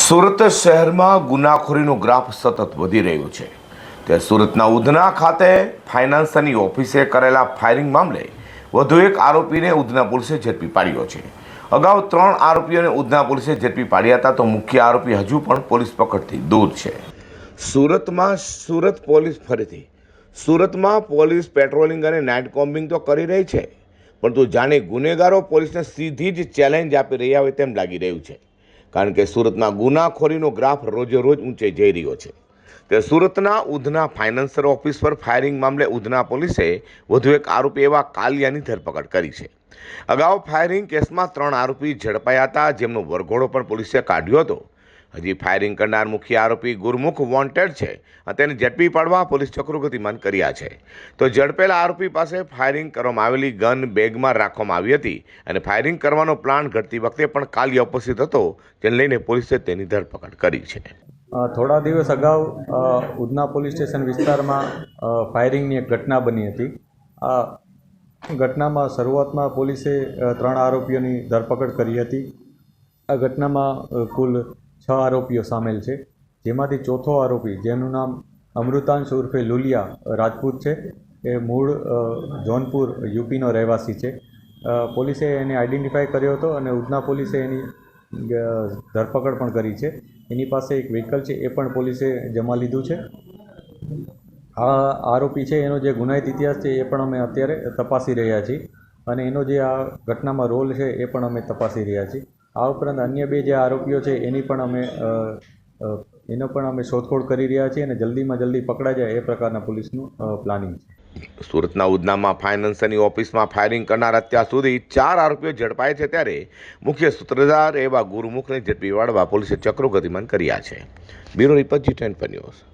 સુરત શહેરમાં ગુનાખોરીનો ગ્રાફ સતત વધી રહ્યો છે ત્યારે સુરતના ઉધના ખાતે ફાઇનાન્સરની ઓફિસે કરેલા ફાયરિંગ મામલે વધુ એક આરોપીને ઉધના પોલીસે ઝડપી પાડ્યો છે। અગાઉ 3 આરોપીઓને ઉધના પોલીસે ઝડપી પાડ્યા હતા તો મુખ્ય આરોપી હજુ પણ પોલીસ પકડથી દૂર છે। સુરતમાં પોલીસ પેટ્રોલિંગ અને નાઇટ કોમ્બિંગ તો કરી રહી છે, પરંતુ જાણે ગુનેગારો પોલીસને સીધી જ ચેલેન્જ આપી રહ્યા હોય તેમ લાગી રહ્યું છે, કારણ કે સુરતના ગુનાખોરીનો ગ્રાફ રોજે રોજ ઊંચે જઈ રહ્યો છે। તે સુરતના ઉધના ફાઇનાન્સર ઓફિસ પર ફાયરિંગ મામલે ઉધના પોલીસે વધુ એક આરોપી એવા કાલિયાની ધરપકડ કરી છે। અગાઉ ફાયરિંગ કેસમાં 3 આરોપી ઝડપાયા હતા, જેમનો વરઘોડો પણ પોલીસે કાઢ્યો હતો। હજી ફાયરિંગ કરનાર મુખ્ય આરોપી ગુરમુખ વોન્ટેડ છે અને તેને ઝડપી પાડવા પોલીસ ચક્રો ગતિમાન કર્યા છે। તો ઝડપેલા આરોપી પાસે ફાયરિંગ કરવામાં આવેલી ગન બેગમાં રાખવામાં આવી હતી અને ફાયરિંગ કરવાનો પ્લાન ઘડતી વખતે પણ કાલિયા ઉપસ્થિત હતો, જેને લઈને પોલીસે તેની ધરપકડ કરી છે। થોડા દિવસ અગાઉ ઉધના પોલીસ સ્ટેશન વિસ્તારમાં ફાયરિંગની એક ઘટના બની હતી। આ ઘટનામાં શરૂઆતમાં પોલીસે 3 આરોપીઓની ધરપકડ કરી હતી। આ ઘટનામાં કુલ 6 આરોપીઓ સામેલ છે, જેમાંથી ચોથો આરોપી, જેનું નામ અમૃતાંશ ઉર્ફે લુલિયા રાજપૂત છે, એ મૂળ જોનપુર યુપીનો રહેવાસી છે। પોલીસે એને આઈડેન્ટિફાઈ કર્યો હતો અને ઉધના પોલીસે એની ધરપકડ પણ કરી છે। એની પાસે એક વ્હીકલ છે, એ પણ પોલીસે જમા લીધું છે। આ આરોપી છે, એનો જે ગુનાહિત ઇતિહાસ છે એ પણ અમે અત્યારે તપાસી રહ્યા છીએ અને એનો જે આ ઘટનામાં રોલ છે એ પણ અમે તપાસી રહ્યા છીએ। આ ઉપરાંત અન્ય 2 જે આરોપીઓ છે એનો પણ અમે શોધખોળ કરી રહ્યા છીએ અને જલ્દીમાં જલ્દી પકડાઈ જાય એ પ્રકારના પોલીસનું પ્લાનિંગ છે। સુરતના ઉધનામાં ફાઇનાન્સરની ઓફિસમાં ફાયરિંગ કરનાર અત્યાર સુધી 4 આરોપીઓ ઝડપાય છે, ત્યારે મુખ્ય સૂત્રધાર એવા ગુરુમુખને ઝડપી પાડવા પોલીસે ચક્રો ગતિમાન કર્યા છે। Bureau report G24 news.